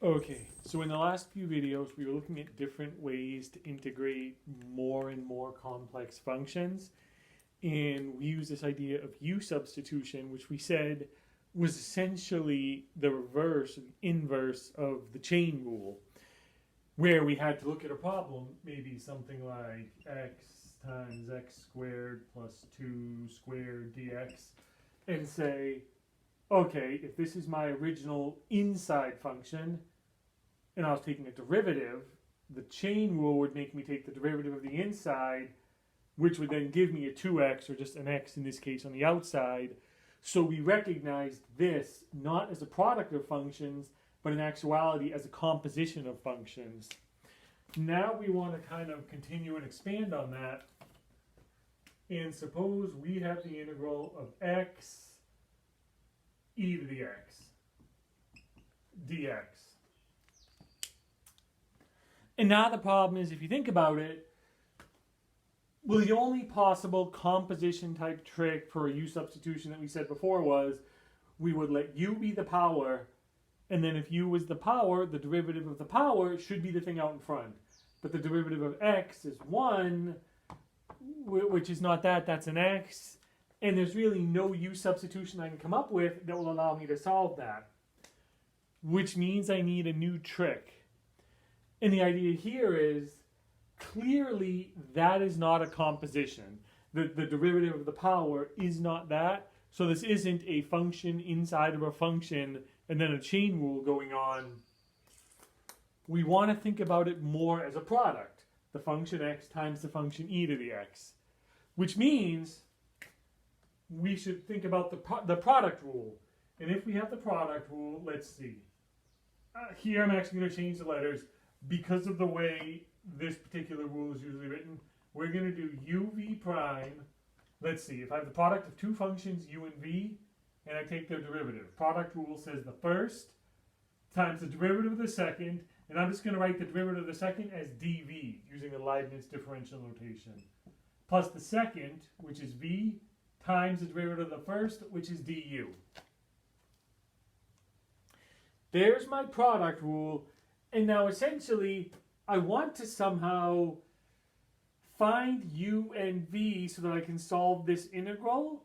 Okay, so in the last few videos, we were looking at different ways to integrate more and more complex functions. And we used this idea of U substitution, which we said was essentially the reverse, the inverse of the chain rule, where we had to look at a problem, maybe something like x times x squared plus 2 squared dx, and say, okay, if this is my original inside function, and I was taking a derivative, the chain rule would make me take the derivative of the inside, which would then give me a 2x, or just an x in this case, on the outside. So we recognized this not as a product of functions, but in actuality as a composition of functions. Now we want to kind of continue and expand on that. And suppose we have the integral of x e to the x dx. And now the problem is, if you think about it, well, the only possible composition type trick for a U substitution that we said before was we would let U be the power, and then if U was the power, the derivative of the power should be the thing out in front. But the derivative of x is 1, which is not that, that's an x. And there's really no U substitution I can come up with that will allow me to solve that. Which means I need a new trick. And the idea here is, clearly that is not a composition. The derivative of the power is not that. So this isn't a function inside of a function and then a chain rule going on. We want to think about it more as a product. The function x times the function e to the x. Which means we should think about the product rule. And if we have the product rule, let's see. Here I'm actually going to change the letters because of the way this particular rule is usually written. We're going to do uv prime. Let's see, if I have the product of two functions, u and v, and I take their derivative. Product rule says the first times the derivative of the second, and I'm just going to write the derivative of the second as dv, using the Leibniz differential notation, plus the second, which is v, times the derivative of the first, which is du. There's my product rule, and now essentially I want to somehow find u and v so that I can solve this integral,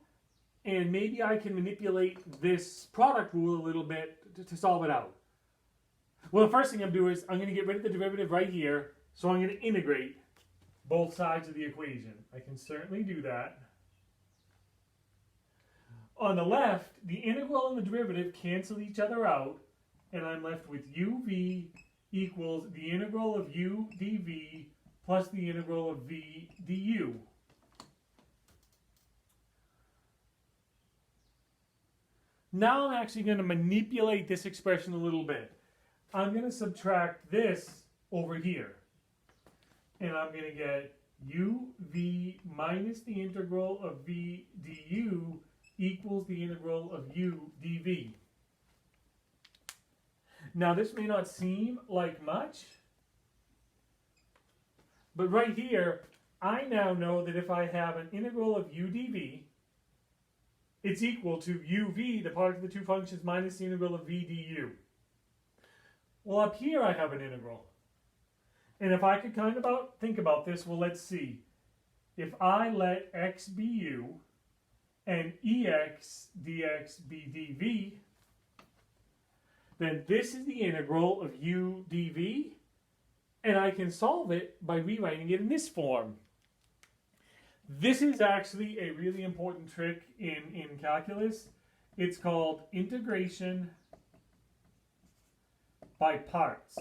and maybe I can manipulate this product rule a little bit to solve it out. Well, the first thing I'm going to do is I'm going to get rid of the derivative right here, so I'm going to integrate both sides of the equation. I can certainly do that. On the left, the integral and the derivative cancel each other out, and I'm left with uv equals the integral of u dv plus the integral of v du. Now I'm actually going to manipulate this expression a little bit. I'm going to subtract this over here. And I'm going to get uv minus the integral of v du equals the integral of u dv. Now this may not seem like much, but right here, I now know that if I have an integral of u dv, it's equal to uv, the product of the two functions, minus the integral of v du. Well, up here I have an integral. And if I could kind of think about this, well, let's see. If I let x be u and ex dx be dv, then this is the integral of u dv, and I can solve it by rewriting it in this form. This is actually a really important trick in calculus. It's called integration by parts.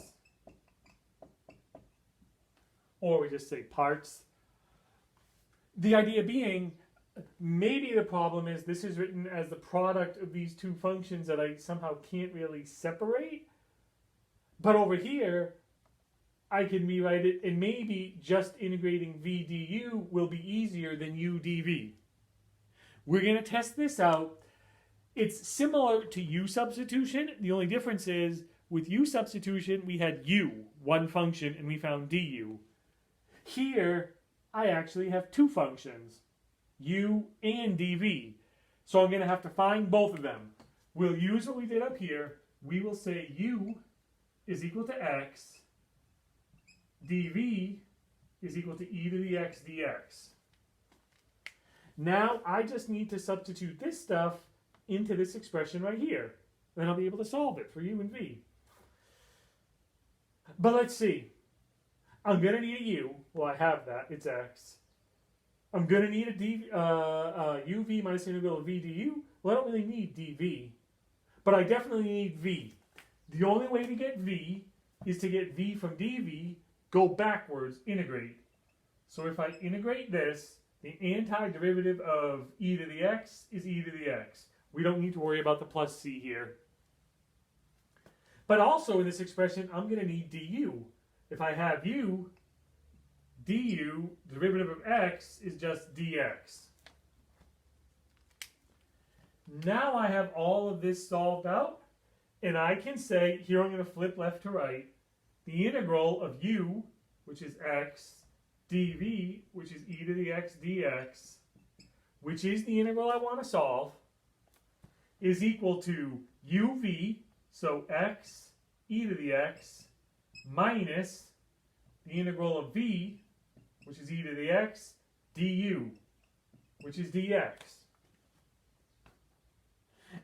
Or we just say parts. The idea being, maybe the problem is this is written as the product of these two functions that I somehow can't really separate. But over here, I can rewrite it, and maybe just integrating v du will be easier than u dv. We're going to test this out. It's similar to u substitution. The only difference is, with u substitution, we had u, one function, and we found du. Here, I actually have two functions, u and dv. So I'm going to have to find both of them. We'll use what we did up here. We will say u is equal to x, dv is equal to e to the x dx. Now I just need to substitute this stuff into this expression right here. Then I'll be able to solve it for u and v. But let's see. I'm going to need a u. Well, I have that. It's x. I'm going to need a uv minus the integral of v du. Well, I don't really need dv. But I definitely need v. The only way to get v is to get v from dv, go backwards, integrate. So if I integrate this, the antiderivative of e to the x is e to the x. We don't need to worry about the plus c here. But also in this expression, I'm going to need du. If I have u, du, derivative of x, is just dx. Now I have all of this solved out, and I can say, here I'm going to flip left to right, the integral of u, which is x, dv, which is e to the x dx, which is the integral I want to solve, is equal to uv, so x, e to the x, minus the integral of v, which is e to the x, du, which is dx.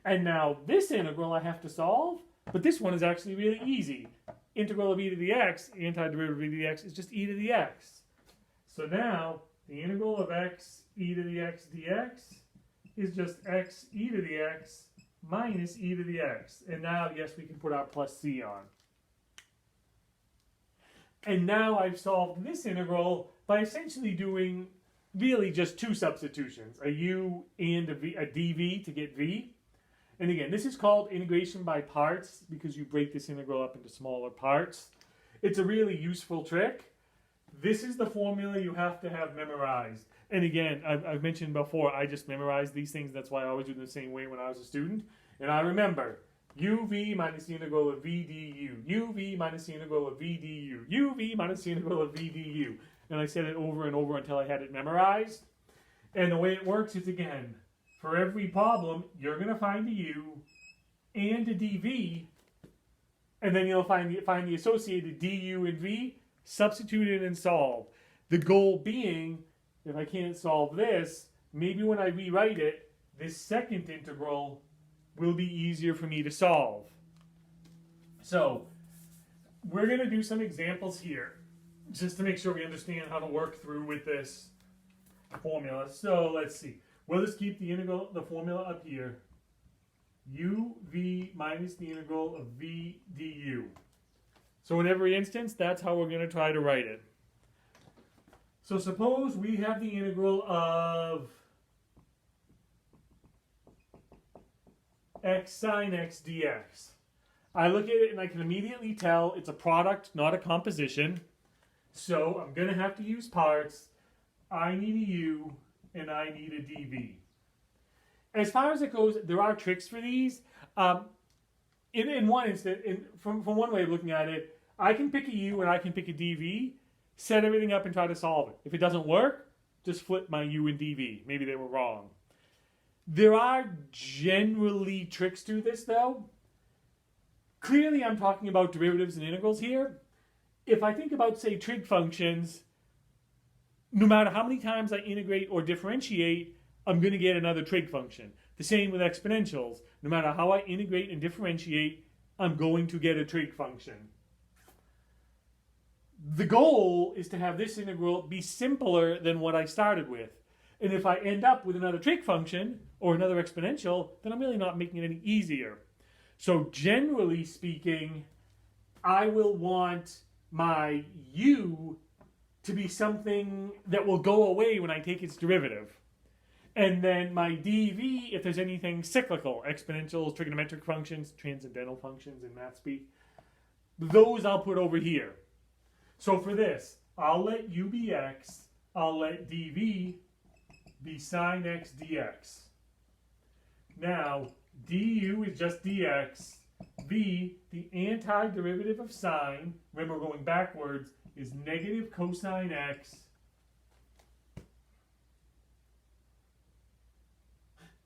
And now this integral I have to solve, but this one is actually really easy. Integral of e to the x, antiderivative of e to the x, is just e to the x. So now the integral of x e to the x dx is just x e to the x minus e to the x. And now, yes, we can put our plus c on. And now I've solved this integral by essentially doing really just two substitutions, a u and a dv to get v. And again, this is called integration by parts because you break this integral up into smaller parts. It's a really useful trick. This is the formula you have to have memorized. And again, I've mentioned before, I just memorized these things. That's why I always do them the same way when I was a student. And I remember uv minus the integral of v du, uv minus the integral of v du, uv minus the integral of v du. And I said it over and over until I had it memorized. And the way it works is, again, for every problem, you're going to find a u and a dv, and then you'll find the associated du and v, substitute it and solve. The goal being, if I can't solve this, maybe when I rewrite it, this second integral will be easier for me to solve. So, we're going to do some examples here, just to make sure we understand how to work through with this formula. So, let's see. We'll just keep the integral, the formula up here. uv minus the integral of v du. So in every instance, that's how we're going to try to write it. So suppose we have the integral of x sine x dx. I look at it and I can immediately tell it's a product, not a composition. So I'm going to have to use parts. I need a u and I need a dv. As far as it goes, there are tricks for these. In one instant, from one way of looking at it, I can pick a u and I can pick a dv, set everything up and try to solve it. If it doesn't work, just flip my u and dv. Maybe they were wrong. There are generally tricks to this, though. Clearly, I'm talking about derivatives and integrals here. If I think about, say, trig functions, no matter how many times I integrate or differentiate, I'm going to get another trig function. The same with exponentials. No matter how I integrate and differentiate, I'm going to get a trig function. The goal is to have this integral be simpler than what I started with. And if I end up with another trig function or another exponential, then I'm really not making it any easier. So generally speaking, I will want my u to be something that will go away when I take its derivative. And then my dv, if there's anything cyclical, exponentials, trigonometric functions, transcendental functions in math speak, those I'll put over here. So for this, I'll let u be x, I'll let dv be sine x dx. Now, du is just dx, v, the antiderivative of sine, remember going backwards, is negative cosine x.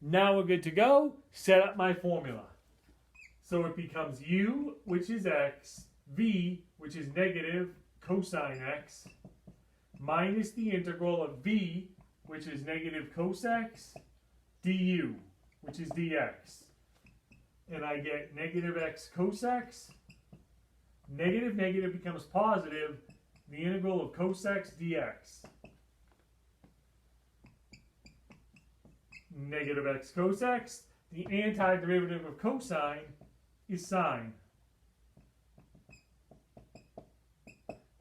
Now we're good to go. Set up my formula. So it becomes u, which is x, v, which is negative cosine x, minus the integral of v, which is negative cos x, du, which is dx. And I get negative x cos x. Negative negative becomes positive. The integral of cos x dx. Negative x cos x. The antiderivative of cosine is sine.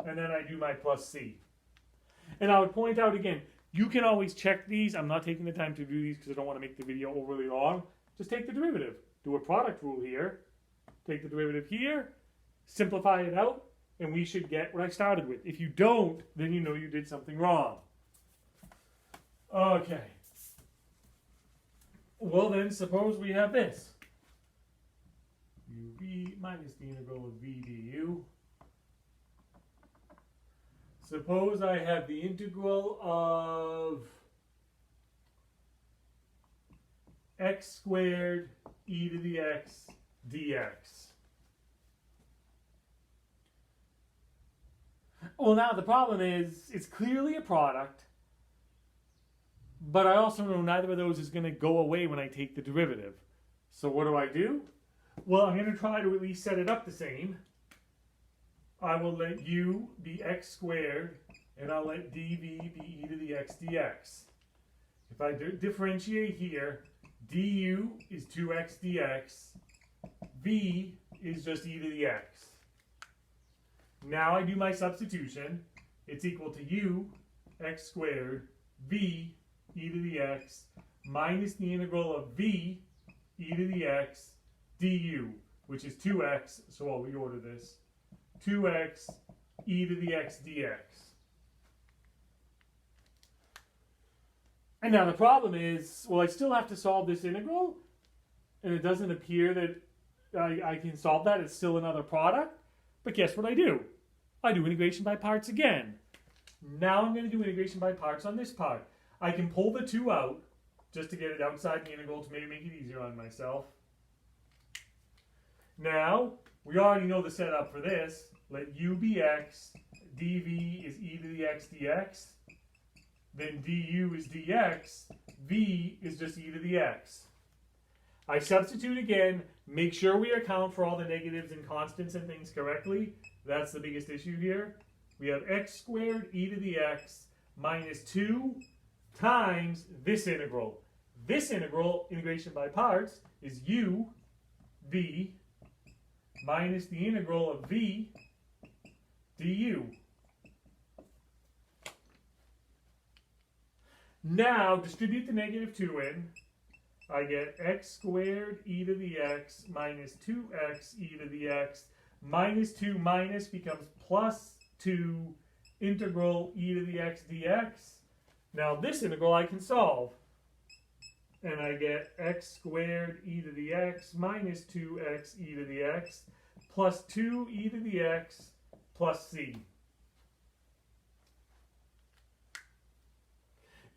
And then I do my plus c. And I would point out again, you can always check these. I'm not taking the time to do these because I don't want to make the video overly long. Just take the derivative. Do a product rule here. Take the derivative here. Simplify it out. And we should get what I started with. If you don't, then you know you did something wrong. Okay. Well then, suppose we have this. uv minus the integral of v du. Suppose I have the integral of x squared e to the x dx. Well, now the problem is it's clearly a product, but I also know neither of those is going to go away when I take the derivative. So what do? Well, I'm going to try to at least set it up the same. I will let u be x squared, and I'll let dv be e to the x dx. If I differentiate here, du is 2x dx, v is just e to the x. Now I do my substitution. It's equal to u x squared, v e to the x, minus the integral of v e to the x du, which is 2x, so I'll reorder this. 2x e to the x dx. And now the problem is, well, I still have to solve this integral, and it doesn't appear that I can solve that. It's still another product. But guess what I do? I do integration by parts again. Now I'm going to do integration by parts on this part. I can pull the 2 out, just to get it outside the integral to maybe make it easier on myself. Now, we already know the setup for this. Let u be x, dv is e to the x dx, then du is dx, v is just e to the x. I substitute again, make sure we account for all the negatives and constants and things correctly. That's the biggest issue here. We have x squared e to the x minus 2 times this integral. This integral, integration by parts, is u, v, minus the integral of v, du. Now, distribute the negative 2 in. I get x squared e to the x minus 2x e to the x. Minus 2 minus becomes plus 2 integral e to the x dx. Now this integral I can solve. And I get x squared e to the x minus 2x e to the x plus 2 e to the x plus c.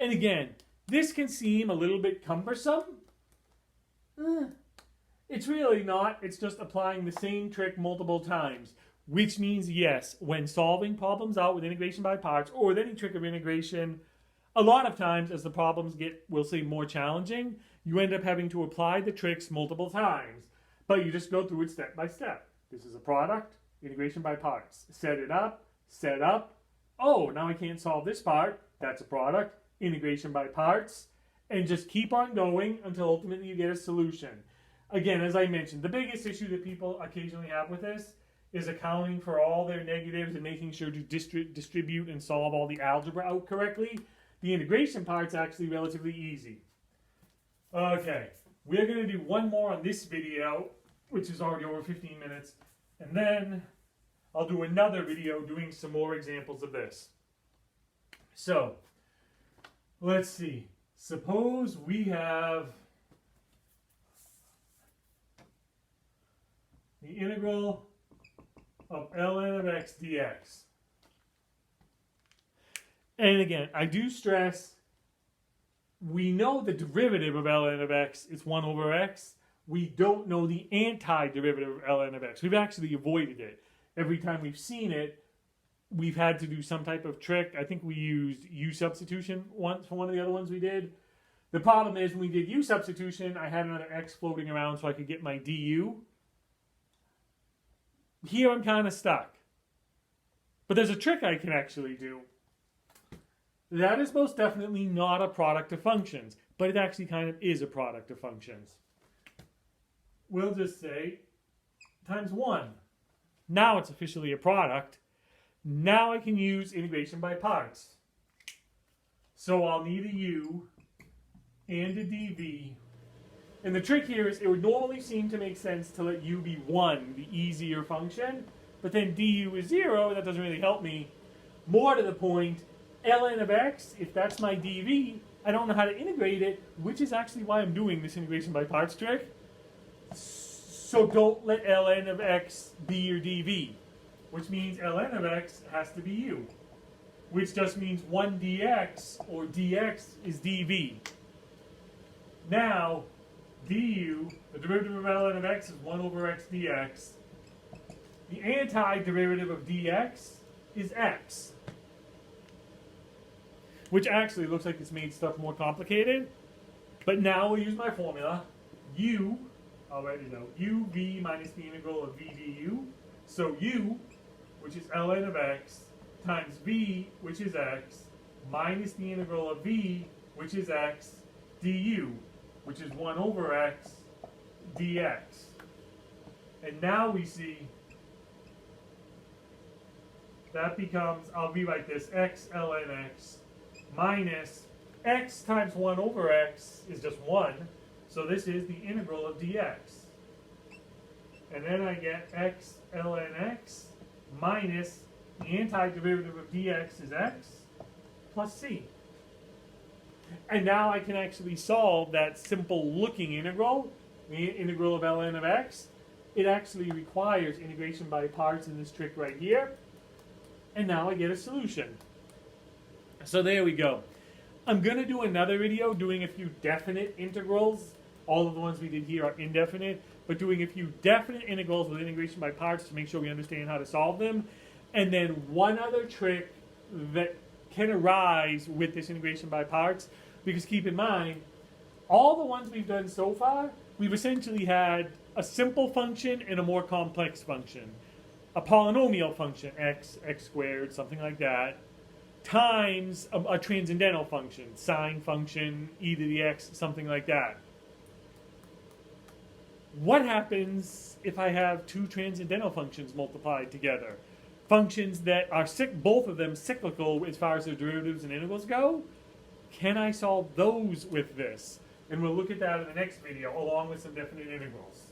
And again, this can seem a little bit cumbersome. It's really not. It's just applying the same trick multiple times. Which means, yes, when solving problems out with integration by parts or with any trick of integration, a lot of times as the problems get, we'll say, more challenging, you end up having to apply the tricks multiple times. But you just go through it step by step. This is a product, integration by parts. Set it up, set up. Oh, now I can't solve this part. That's a product, integration by parts. And just keep on going until ultimately you get a solution. Again, as I mentioned, the biggest issue that people occasionally have with this is accounting for all their negatives and making sure to distribute and solve all the algebra out correctly. The integration part's actually relatively easy. Okay, we're going to do one more on this video, which is already over 15 minutes, and then I'll do another video doing some more examples of this. So, let's see. Suppose we have the integral of ln of x dx. And again, I do stress, we know the derivative of ln of x is 1 over x. We don't know the antiderivative of ln of x. We've actually avoided it. every time we've seen it, we've had to do some type of trick. I think we used U substitution once for one of the other ones we did. The problem is when we did U substitution, I had another X floating around so I could get my du. Here I'm kind of stuck. But there's a trick I can actually do. That is most definitely not a product of functions, but it actually kind of is a product of functions. We'll just say times 1. Now it's officially a product. Now I can use integration by parts. So I'll need a u and a dv. And the trick here is it would normally seem to make sense to let u be 1, the easier function, but then du is 0, that doesn't really help me. More to the point, ln of x, if that's my dv, I don't know how to integrate it, which is actually why I'm doing this integration by parts trick. So don't let ln of x be your dv, which means ln of x has to be u, which just means 1 dx, or dx, is dv. Now, du, the derivative of ln of x is 1 over x dx. The antiderivative of dx is x. Which actually looks like it's made stuff more complicated. But now we'll use my formula. U, I'll write it out, uv minus the integral of v du. So u, which is ln of x, times v, which is x, minus the integral of v, which is x, du, which is 1 over x dx. And now we see that becomes, I'll rewrite this, x ln x minus x times 1 over x is just 1. So this is the integral of dx. And then I get x ln x minus the antiderivative of dx is x plus c. And now I can actually solve that simple looking integral, the integral of ln of x. It actually requires integration by parts in this trick right here. And now I get a solution. So there we go. I'm going to do another video doing a few definite integrals. All of the ones we did here are indefinite, but doing a few definite integrals with integration by parts to make sure we understand how to solve them. And then one other trick that can arise with this integration by parts, because keep in mind, all the ones we've done so far, we've essentially had a simple function and a more complex function. A polynomial function, x, x squared, something like that, times a transcendental function, sine function, e to the x, something like that. What happens if I have two transcendental functions multiplied together? Functions that are both of them cyclical as far as their derivatives and integrals go? Can I solve those with this? And we'll look at that in the next video, along with some definite integrals.